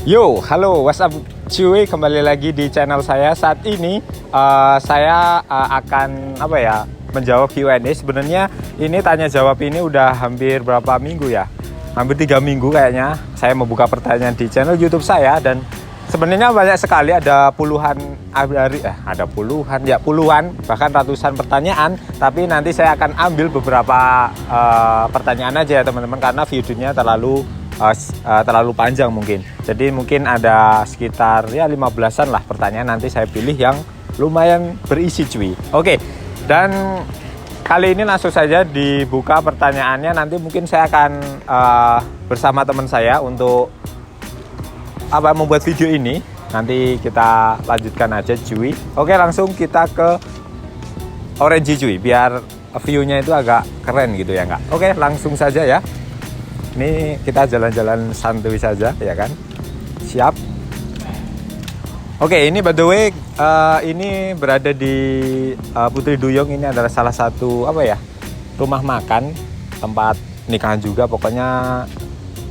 Yo, halo, what's up cuy, kembali lagi di channel saya. Saat ini saya akan menjawab Q&A. Sebenarnya ini tanya jawab ini udah hampir berapa minggu ya? Hampir 3 minggu kayaknya saya membuka pertanyaan di channel YouTube saya, dan sebenarnya banyak sekali, ada puluhan bahkan ratusan pertanyaan. Tapi nanti saya akan ambil beberapa pertanyaan aja ya teman-teman, karena videonya terlalu panjang mungkin. Jadi mungkin ada sekitar 15-an lah pertanyaan, nanti saya pilih yang lumayan berisi cuy. Oke, dan kali ini langsung saja dibuka pertanyaannya. Nanti mungkin saya akan bersama teman saya untuk membuat video ini. Nanti kita lanjutkan aja cuy. Oke, langsung kita ke Orange cuy, biar view-nya itu agak keren gitu ya enggak. Oke, langsung saja ya. Ini kita jalan-jalan santuy saja ya kan. Siap. Oke, ini by the way ini berada di Putri Duyung. Ini adalah salah satu rumah makan, tempat nikahan juga. Pokoknya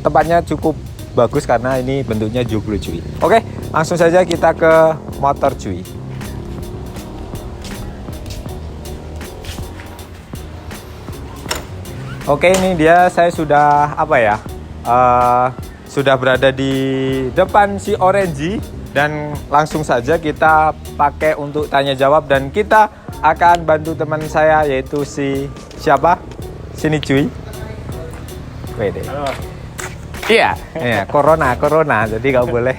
tempatnya cukup bagus karena ini bentuknya joglo cuy. Oke, langsung saja kita ke motor cuy. Oke, ini dia, saya sudah sudah berada di depan si Orange, dan langsung saja kita pakai untuk tanya jawab, dan kita akan bantu teman saya yaitu si siapa? Sini cuy. Wede. Halo. Iya, corona, jadi nggak boleh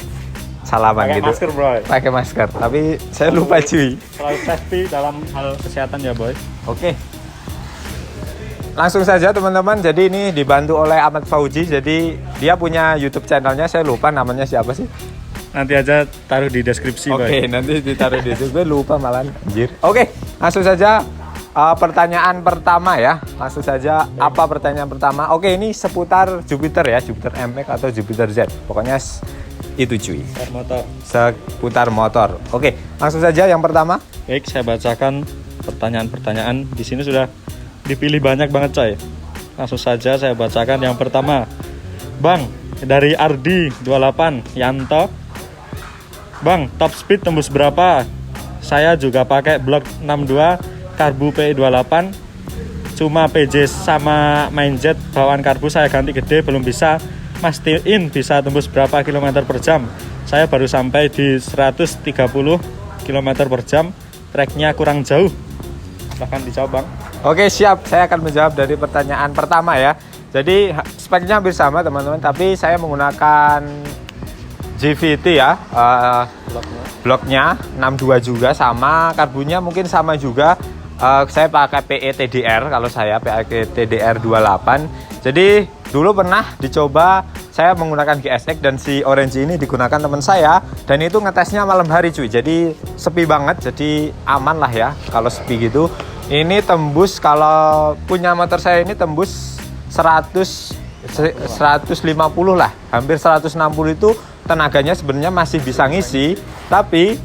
salaman gitu. Pakai masker bro. Pakai masker, tapi saya lupa cuy. Selalu safety dalam hal kesehatan ya boy. Oke. Langsung saja teman-teman, jadi ini dibantu oleh Ahmad Fauji. Jadi dia punya YouTube channelnya, saya lupa namanya siapa sih. Nanti aja taruh di deskripsi boy. Oke, nanti ditaruh di deskripsi, lupa malah anjir. Oke, langsung saja pertanyaan pertama ya. Langsung saja, apa pertanyaan pertama? Oke, ini seputar Jupiter ya, Jupiter MX atau Jupiter Z. Pokoknya itu cuy. Motor. Seputar motor. Oke, langsung saja yang pertama. Baik, saya bacakan pertanyaan-pertanyaan. Di sini sudah dipilih banyak banget coy. Langsung saja saya bacakan yang pertama. Bang, dari Ardi 28 Yanto. Bang, top speed tembus berapa? Saya juga pakai blok 62 karbu P28. Cuma PJ sama Mindjet bawaan karbu saya ganti gede, belum bisa mastiin bisa tembus berapa kilometer per jam. Saya baru sampai di 130 kilometer per jam. Tracknya kurang jauh. Silahkan dijawab bang. Oke, siap, saya akan menjawab dari pertanyaan pertama ya. Jadi speknya hampir sama teman-teman, tapi saya menggunakan GVT ya, bloknya 62 juga, sama karbunya mungkin sama juga. Saya pakai PE TDR, kalau saya pakai TDR 28. Jadi dulu pernah dicoba saya menggunakan GSX, dan si Orange ini digunakan teman saya, dan itu ngetesnya malam hari cuy. Jadi sepi banget, jadi aman lah ya kalau sepi gitu. Ini tembus, kalau punya motor saya ini tembus 150 lah, hampir 160 itu tenaganya sebenarnya masih bisa ngisi, tapi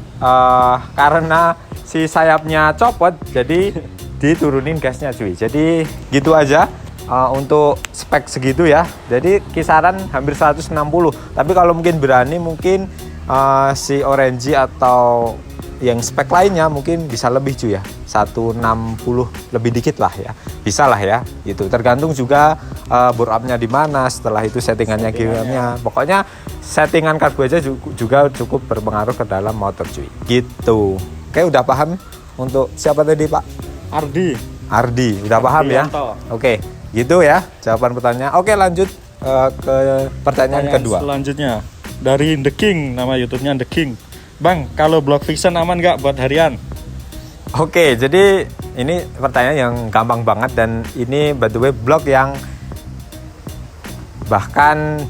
karena si sayapnya copot jadi diturunin gasnya cuy. Jadi gitu aja untuk spek segitu ya. Jadi kisaran hampir 160. Tapi kalau mungkin berani, mungkin si Orange atau yang spek lainnya mungkin bisa lebih cuy ya, 160 lebih dikit lah ya, bisa lah ya gitu. Tergantung juga bore up-nya di mana, setelah itu settingannya gimana. Pokoknya settingan karbu aja juga cukup berpengaruh ke dalam motor cuy gitu. Oke, udah paham untuk siapa tadi Pak? Ardi udah paham ya. Oke, gitu ya jawaban pertanyaan. Oke, lanjut ke pertanyaan kedua. Selanjutnya dari The King, nama YouTube-nya The King. Bang, kalau block fiction aman nggak buat harian? Oke, jadi ini pertanyaan yang gampang banget, dan ini by the way blok yang bahkan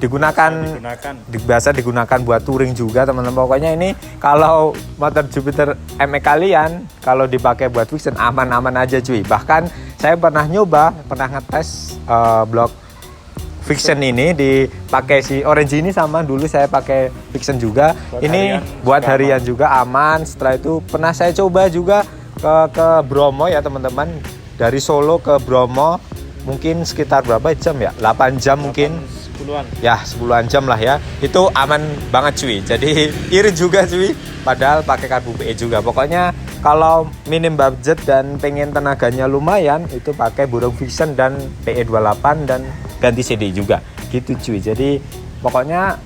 biasa digunakan buat touring juga teman-teman. Pokoknya ini kalau motor Jupiter MX kalian kalau dipakai buat fiction aman-aman aja cuy. Bahkan saya pernah ngetes blok fiction ini dipakai si Orange ini, sama dulu saya pakai fiction juga. Ini buat harian juga aman. Setelah itu pernah saya coba juga ke Bromo ya teman-teman. Dari Solo ke Bromo mungkin sekitar berapa jam ya? 8 jam mungkin. 10-an. Ya 10-an jam lah ya. Itu aman banget cuy. Jadi irit juga cuy. Padahal pakai karbu PE juga. Pokoknya kalau minim budget dan pengen tenaganya lumayan, itu pakai burung Vision dan PE28 dan ganti CD juga. Gitu cuy. Jadi pokoknya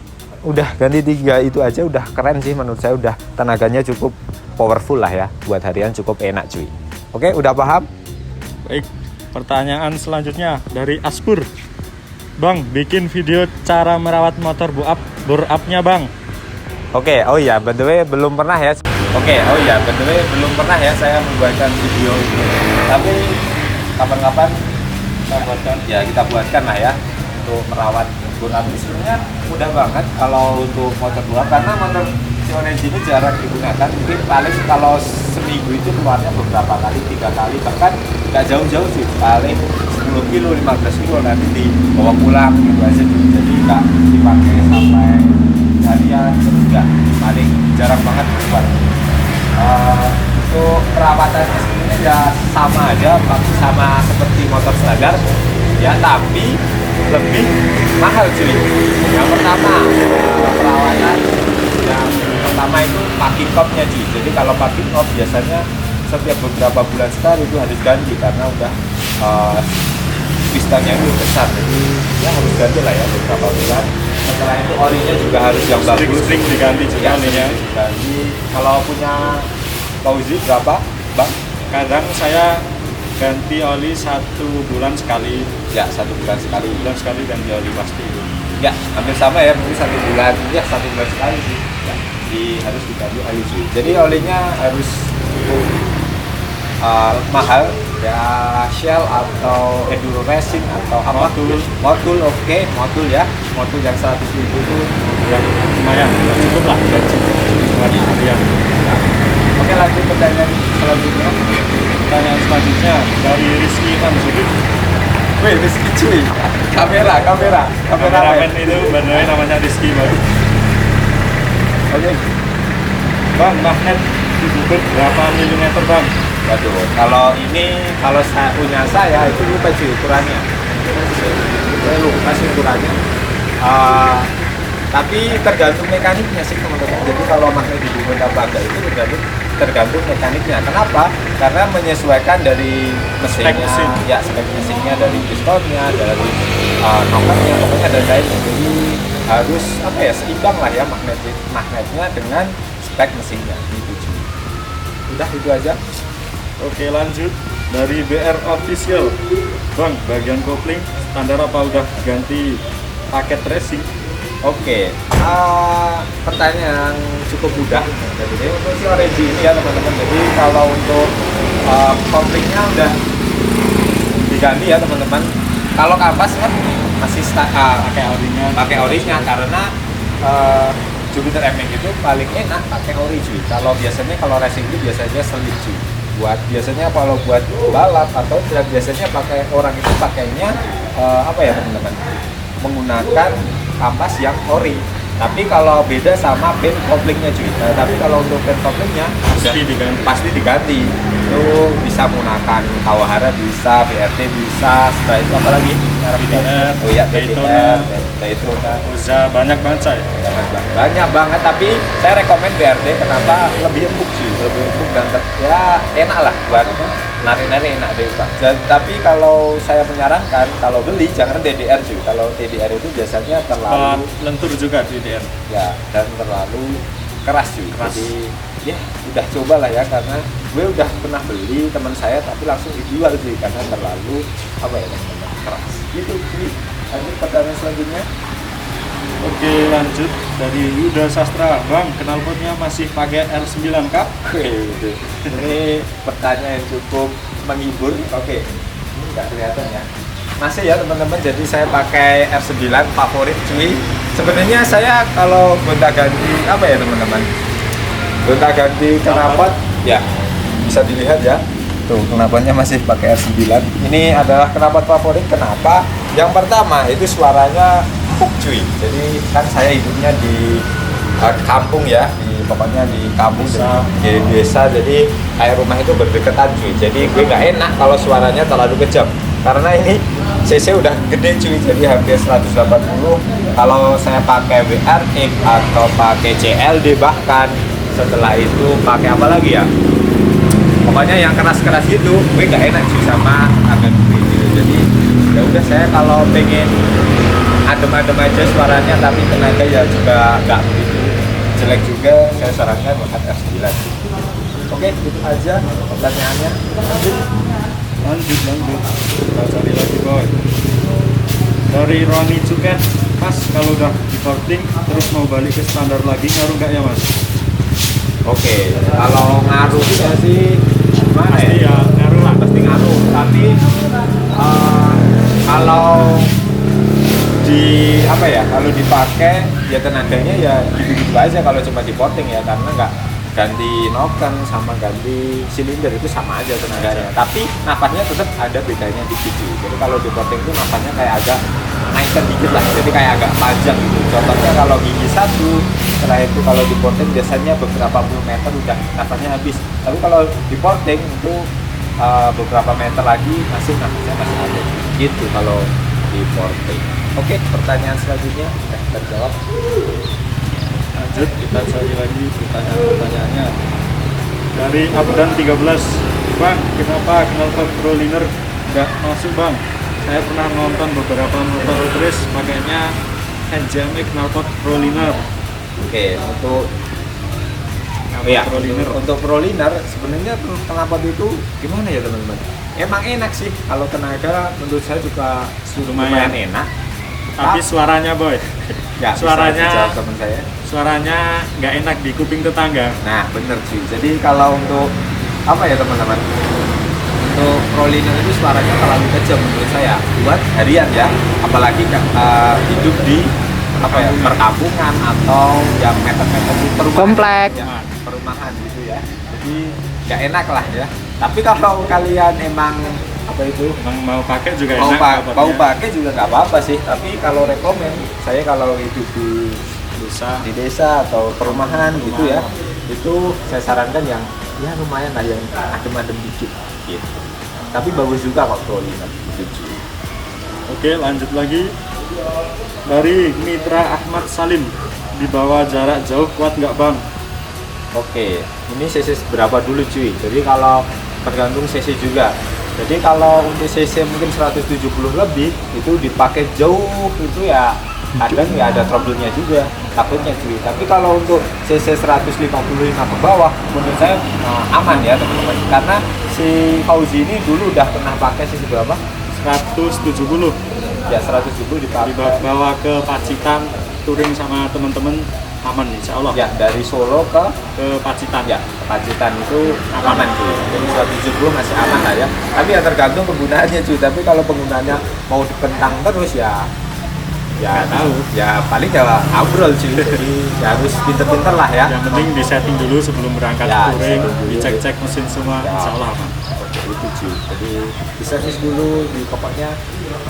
udah ganti 3 itu aja udah keren sih menurut saya. Udah tenaganya cukup powerful lah ya. Buat harian cukup enak cuy. Oke, udah paham? Baik, pertanyaan selanjutnya dari Aspur. Bang, bikin video cara merawat motor bore up-nya bang. Oke, oh iya, by the way belum pernah ya. Belum pernah ya saya membuatkan video ini. Tapi kapan-kapan kita buatkan lah ya untuk merawat bore up. Sebenarnya mudah banget kalau untuk motor bore up karena motor Sionage ini jarang digunakan. Mungkin paling kalau seminggu itu keluarnya beberapa kali, 3 kali, bahkan nggak jauh-jauh sih, paling 10 kilo, 15 kilo nanti dibawa pulang gitu aja. Jadi nggak dipakai sampai harian, enggak, paling jarang banget keluar. Untuk perawatannya sebenarnya ya sama aja, sama seperti motor standar ya, tapi lebih mahal cuy. Yang pertama perawatan yang pertama itu parking kopnya cuy. Jadi kalau parking kop biasanya setiap beberapa bulan sekali itu harus ganti karena udah pistonnya itu besar, jadi ya harus ganti lah ya beberapa bulan. Setelah itu olinya juga harus yang bagus, Sering diganti juga olinya. Jadi kalau punya Fauzi berapa bang? Kadang saya ganti oli 1 bulan sekali. Ya 1 bulan sekali. Ganti oli pasti itu. Ya hampir sama ya, mungkin 1 bulan, ya 1 bulan sekali sih. Ya, harus diganti oli cuy. Jadi olinya harus cukup mahal ya, Shell atau Enduro Racing atau apa? Motul oke, motul ya, motul yang 100.000 itu Yang lumayan, cukup lah. Buat harian. Oke, lanjut pertanyaan selanjutnya. Pertanyaan selanjutnya dari Rizky Mansuri. Wih, Rizky cuy, kamera Kameramen itu benar namanya Rizky bang. Oke. Bang, magnet dibubut berapa milimeter bang? Waduh, kalau saya punya saya itu lupa sih ukurannya. Saya lupa sih ukurannya. Tapi tergantung mekaniknya sih teman-teman. Jadi kalau magnet dibubut apa enggak itu tergantung mekaniknya. Kenapa? Karena menyesuaikan dari mesinnya, spek mesinnya, dari pistonnya, dari nokernya, pokoknya ada lainnya. Jadi harus seimbang lah ya magnetnya dengan spek mesinnya. Gitu cuy. Udah itu aja. Oke, lanjut dari BR Official. Bang, bagian kopling standar apa udah ganti paket racing? Oke, pertanyaan yang cukup mudah. Jadi untuk Sionage ini ya teman-teman. Jadi kalau untuk koplingnya udah diganti ya teman-teman. Kalau kampas kan masih pakai orinya karena Jupiter MX itu paling enak pakai ori cuy. Kalau racing itu biasanya selip cuy. Biasanya kalau buat balap atau biasanya orang itu pakainya teman-teman, menggunakan kampas yang ori. Tapi kalau beda sama pin koplingnya cuy. Tapi kalau untuk pin koplingnya pasti diganti. Itu bisa menggunakan Kawahara, bisa BRT, bisa setelah itu apa lagi? BDR, oh ya, Daytona, Uza, banyak banget saya. Banyak banget, tapi saya rekomen BRT. Kenapa? Lebih empuk sih, dan ya enak lah buat nari-nari, enak deh Pak. Tapi kalau saya menyarankan kalau beli jangan TDR cuy. Kalau TDR itu biasanya terlalu lentur juga DDR. Ya, dan terlalu keras cuy. Jadi ya udah coba lah ya, karena gue udah pernah beli teman saya tapi langsung dijual sih karena terlalu keras. Gitu cuy. Lanjut pertanyaan selanjutnya. Oke, lanjut dari Yuda Sastra. Bang, knalpotnya masih pakai R9 kah? Ini pertanyaan yang cukup menghibur. Oke, ini nggak kelihatan ya. Masih ya teman-teman, jadi saya pakai R9 favorit cuy. Sebenarnya saya kalau gonta-ganti teman-teman, gonta-ganti knalpot ya bisa dilihat ya. Tuh, knalpotnya masih pakai R9. Ini adalah knalpot favorit. Kenapa? Yang pertama itu suaranya empuk cuy. Jadi kan saya hidupnya di kampung ya, pokoknya di kampung, di desa, jadi kayak rumah itu berdekatan cuy. Jadi gue nggak enak kalau suaranya terlalu kejam, karena ini CC udah gede cuy, jadi hampir 180. Kalau saya pakai WRX atau pakai CLD, bahkan setelah itu pakai apa lagi ya, pokoknya yang keras-keras gitu, gue gak enak cuy sama harga gue gitu. Jadi ya udah, saya kalau pengen adem-adem aja suaranya tapi tenaga ya juga nggak begitu jelek juga, saya sarankan buat R9. Oke, itu aja pertanyaannya. Lanjut kita cari lagi boy. Dari Roni juga, Mas, kalau udah di porting terus mau balik ke standar lagi ngaruh nggak ya Mas? Oke, kalau ngaruh ya sih gimana Pasti ya ngaruh lah. pasti ngaruh, tapi kalau di apa ya, kalau dipakai ya tenaganya ya gitu-gitu aja kalau cuma di porting ya, karena nggak ganti noken sama ganti silinder itu sama aja tenaganya, tapi napasnya tetap ada bedanya dikit cuy. Jadi kalau di porting itu napasnya kayak agak naikkan dikit lah, jadi kayak agak panjang gitu. Contohnya kalau gigi satu, setelah itu kalau di porting biasanya beberapa puluh meter udah napasnya habis, tapi kalau di porting itu beberapa meter lagi masih napasnya masih ada gitu kalau di porting. Oke, pertanyaan selanjutnya terjawab. Lanjut kita cari lagi pertanyaannya dari Abdan 13. Bang, kenapa knalpot Proliner nggak masuk bang? Saya pernah nonton beberapa motor race pakainya NJME knalpot Proliner. Oke, untuk untuk Proliner sebenarnya knalpot itu gimana ya teman-teman? Emang enak sih, kalau tenaga menurut saya juga lumayan enak. Tapi suaranya boy, Ya, suaranya teman saya. suaranya nggak enak di kuping tetangga. Nah, bener sih. Jadi kalau untuk apa ya teman-teman? Untuk Proliner itu suaranya terlalu kejam menurut saya buat harian ya. Apalagi hidup di apa ya, perkampungan atau yang meter-meter di perumahan. Komplek. Ya, perumahan gitu ya. Jadi nggak enak lah ya. Tapi kalau kalian emang apa itu Emang mau pakai juga mau, enak. mau pakai juga nggak apa-apa sih. Tapi kalau rekomen saya kalau hidup di desa atau perumahan gitu ya, itu saya sarankan yang ya lumayan lah, yang adem-adem dikit gitu. Tapi bagus juga kok Proliner gitu. Oke, lanjut lagi dari Mitra Ahmad Salim. Di bawah jarak jauh kuat nggak bang? Oke, ini CC berapa dulu cuy? Jadi kalau tergantung CC juga. Jadi kalau untuk CC mungkin 170 lebih itu dipakai jauh itu ya kadang ya ada trouble-nya juga, takutnya cuy. Tapi kalau untuk CC 155 ke bawah menurut saya aman ya teman-teman, karena si Fauzi ini dulu udah pernah pakai CC berapa? 170. Ya 170 dipakai. Dibawa ke Pacitan touring sama teman-teman, aman insya Allah. Ya dari Solo ke Pacitan. ya Pacitan itu aman cuy. Jadi 170 masih aman lah ya. Tapi ya tergantung penggunaannya cuy. Tapi kalau penggunaannya mau dipentang terus ya Nggak tahu. Ya paling ya abrol cuy. Jadi ya harus pinter-pinter lah ya. Yang penting disetting dulu sebelum berangkat Ya, touring, disetting dulu. dicek-cek mesin semua, Ya. insya Allah aman. Oke, itu cuy. Jadi diservis dulu, di pokoknya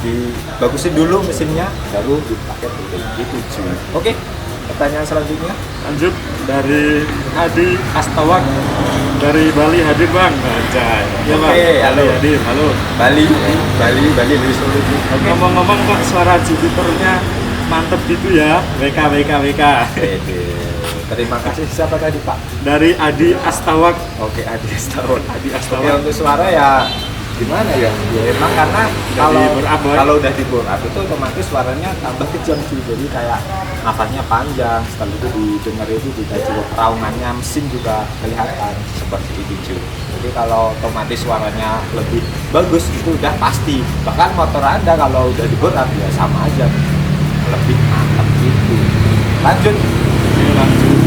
dibagusin dulu mesinnya, baru dipakai touring gitu cuy. Oke, pertanyaan selanjutnya. Lanjut dari Hadi Astawak dari Bali. Hadir bang, anjay. Ya bang. Oke, halo. Hadir, halo. Bali dari Solo cuy. Oke, ngomong-ngomong kok suara Jupiternya mantep gitu ya, WK. Oke, terima kasih. Siapa tadi Pak? Dari Adi Astawak. Oke, Adi Astawon. Adi Oke, Astawak. untuk suara ya gimana ya? Ya emang karena Udah di bore up, Boy. kalau udah di bore up itu otomatis suaranya tambah kejam cuy. Jadi kayak nafasnya panjang. Setelah itu didengar itu juga cukup raungannya mesin juga kelihatan seperti itu cuy. Jadi kalau otomatis suaranya lebih bagus itu udah pasti. Bahkan motor Anda kalau udah di bore up ya sama aja, lebih mantap gitu. Lanjut. Oke, lanjut.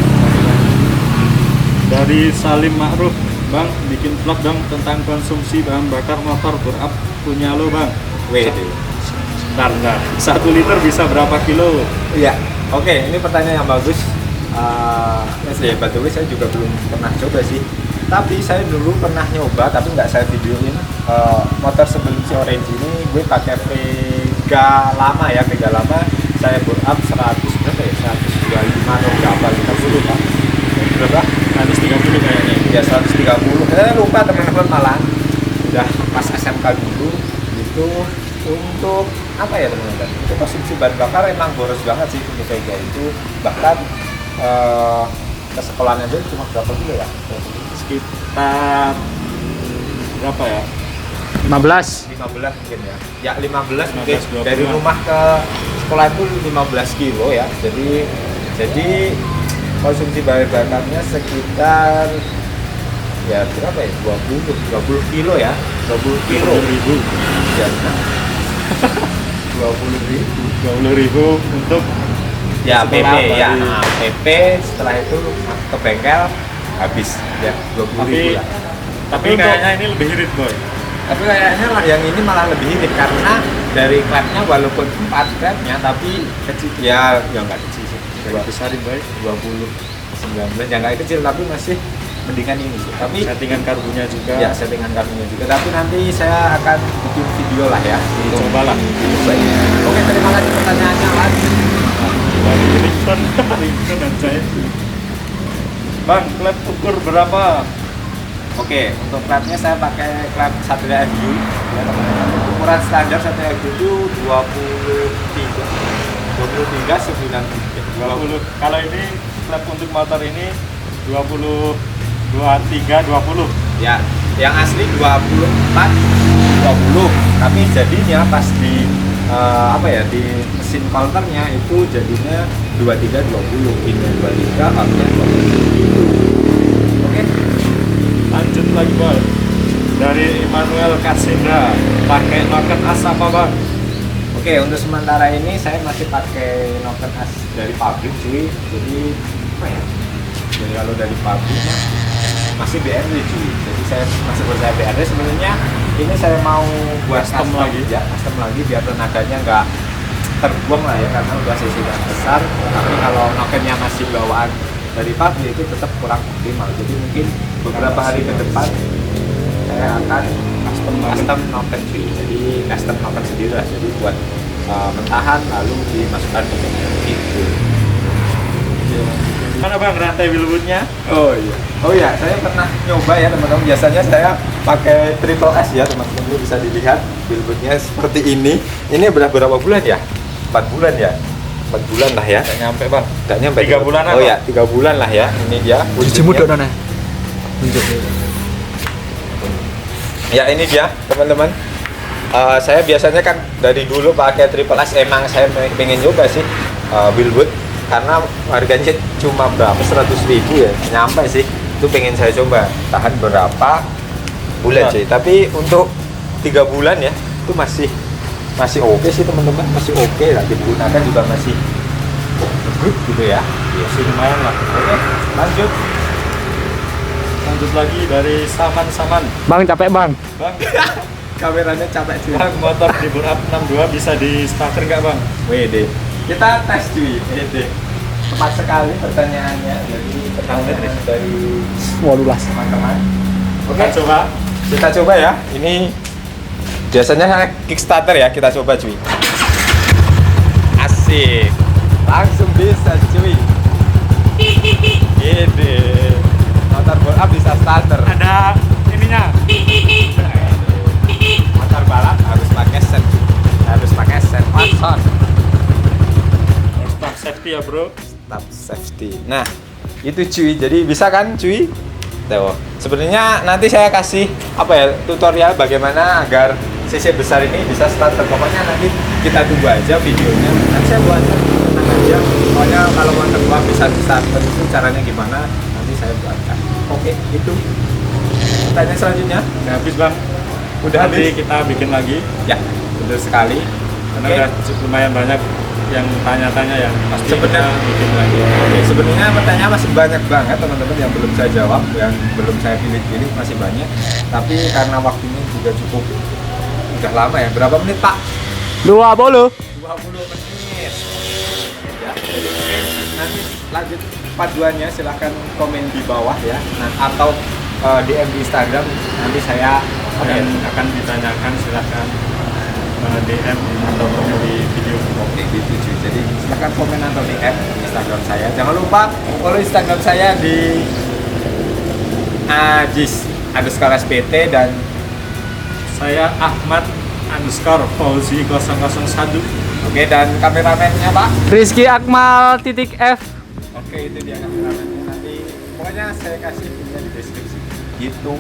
Dari Salim Ma'ruf, bang bikin vlog dong tentang konsumsi bahan bakar motor berup punya lo bang. Wih. Bentar. 1 liter bisa berapa kilo? Iya, oke, ini pertanyaan yang bagus. Ya, by the way, saya juga belum pernah coba sih. Tapi saya dulu pernah nyoba, tapi nggak saya videoin. Motor sebelum si Orange ini, gue pakai Vega lama ya, Vega lama. Saya bore up 100 berapa ya? 125 atau berapa? 50 Pak. Berapa? 130 kayaknya. Ya 130. Saya lupa teman-teman malah. Udah pas SMK dulu, itu Untuk apa ya teman-teman? Untuk konsumsi bahan bakar emang boros banget sih untuk Vega itu. Bahkan ke sekolahan aja cuma berapa kilo ya? Sekitar berapa ya? 15. 15 mungkin ya. Ya 15 mungkin 20. dari rumah ke sekolah itu 15 kilo ya. Jadi konsumsi bahan bakarnya sekitar ya berapa ya? 20 kilo ya. 20 kilo. 20.000. Ya, 20.000 untuk ya PP setelah ya dari- PP setelah itu ke bengkel habis ya 20.000 lah. Tapi Untuk- kayaknya ini lebih irit boy. Tapi kayaknya lah yang ini malah lebih irit karena dari klepnya walaupun 4 klepnya tapi kecil ya nggak kecil sih. Lebih besarin boy. 19 yang nggak kecil tapi masih mendingan ini sih. Tapi Settingan karbunya juga. ya settingan kartunya juga. Tapi nanti saya akan bikin video lah ya. untuk Cobalah. cobain. Oke, terima kasih pertanyaannya Mas. Dari Rington, Rington dan saya. Bang, klep ukur berapa? Oke, untuk klepnya saya pakai klep Satria FU. Ya, teman-teman. Ukuran standar Satria FU itu 23 93 20. Kalau ini klep untuk motor ini 20 23 20. Ya, yang asli 24 20. Tapi jadinya pas di apa ya di mesin counternya itu jadinya 23 20. Ini 23, outnya 20. Oke. Lanjut lagi boy. Dari Immanuel Kasinda, pakai noken as apa bang? Oke, untuk sementara ini saya masih pakai noken as dari pabrik cuy. Jadi apa ya? Jadi kalau dari pabrik mah masih BRD cuy. Jadi saya masih percaya BRD. Sebenarnya ini saya mau buat Custom lagi. ya, custom lagi biar tenaganya nggak terbuang lah ya karena udah sisinya besar. Tapi kalau nokennya masih bawaan dari pabrik itu tetap kurang optimal. Jadi mungkin beberapa hari ke depan saya akan custom noken cuy. Jadi custom noken sendiri lah. Jadi buat mentahan lalu dimasukkan ke bengkel gitu. Mana bang rantai wheelwoodnya? Oh iya, saya pernah nyoba ya teman-teman. Biasanya saya pakai triple S ya teman-teman. Ini bisa dilihat wheelwoodnya seperti ini. Ini berapa bulan ya? 4 bulan ya? 4 bulan lah ya. Nggak nyampe bang. Nggak nyampe 3 bulan Oh ya, 3 bulan lah ya. Ini dia. Cuci mudok nana. Ya ini dia teman-teman. Saya biasanya kan dari dulu pakai triple S. Emang saya pengen nyoba sih wheelwood karena harganya cuma berapa 100.000 ya, nyampe sih. Itu pengen saya coba tahan berapa bulan sih. Tapi untuk 3 bulan ya itu masih oke sih teman-teman, masih oke lah, digunakan juga masih good gitu ya. Masih lumayan lah. Oke, lanjut. Lanjut lagi dari Saman. Bang capek bang. Bang, Kameranya capek cuy. bang motor di Burap 62 bisa di starter nggak bang? WD. Kita tes cuy. WD. Tepat sekali pertanyaannya. Jadi pertanyaan dari Walulas. teman-teman. Oke, Kita coba. kita coba ya. Ini biasanya Kickstarter ya, kita coba cuy. Asik. Langsung bisa cuy. Gede. Motor balap bisa starter. Ada ininya. Motor balap harus pakai set. Harus pakai set Watson. Stop safety ya bro. Stop safety. Nah, itu cuy. Jadi bisa kan cuy? Tuh. Sebenarnya nanti saya kasih apa ya tutorial bagaimana agar CC besar ini bisa starter. Pokoknya nanti kita tunggu aja videonya. Nanti saya buat tenang aja. Pokoknya kalau motor gua bisa starter itu caranya gimana? Nanti saya buatkan. Oke, itu. Pertanyaan selanjutnya. Udah habis bang. Udah Nanti habis. kita bikin lagi. Ya, betul sekali. Karena Oke. udah lumayan banyak yang tanya-tanya ya. Pasti Sebenarnya- kita bikin lagi. Oke, sebenarnya pertanyaan masih banyak banget teman-teman yang belum saya jawab, yang belum saya pilih-pilih masih banyak. Tapi karena waktunya juga cukup udah lama ya. Berapa menit Pak? 20. 20 menit. Ya, nanti lanjut paduannya silahkan komen di bawah ya. Nah, atau DM di Instagram nanti saya Dan akan ditanyakan silahkan DM atau komen di video. Oke gitu cuy. Jadi silahkan komen atau DM Instagram saya. Jangan lupa follow Instagram saya di Ajis _SPT dan Saya Ahmad underscore Fauzi 001. Oke, dan kameramennya Pak? Rizky Akmal titik F. Oke, itu dia kameramennya. Nanti pokoknya saya kasih linknya di deskripsi. Gitu.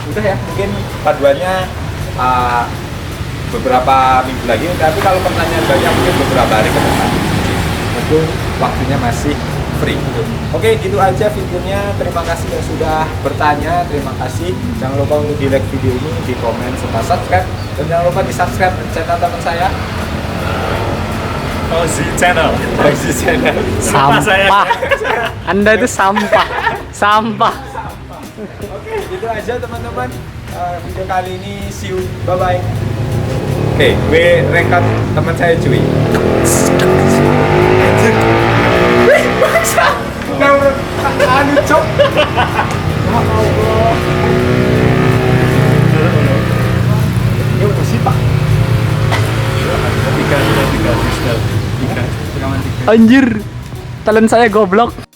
Udah ya, mungkin paduannya beberapa minggu lagi. Tapi kalau pertanyaan banyak mungkin beberapa hari ke depan. Itu waktunya masih free. Oke, gitu aja videonya. Terima kasih yang sudah bertanya. Terima kasih. Jangan lupa untuk di like video ini, di komen, serta subscribe. Dan jangan lupa di subscribe channel teman saya, Fauzi Channel. Fauzi Channel. Sampah. Anda itu sampah. Sampah. Oke, gitu aja teman-teman. Video kali ini, see you, bye bye. Oke, gue rekat teman saya cuy. Wih, bangsa. Anu cok. Ya Allah. Ini musik Pak. Tiga. Anjir. Talent saya goblok.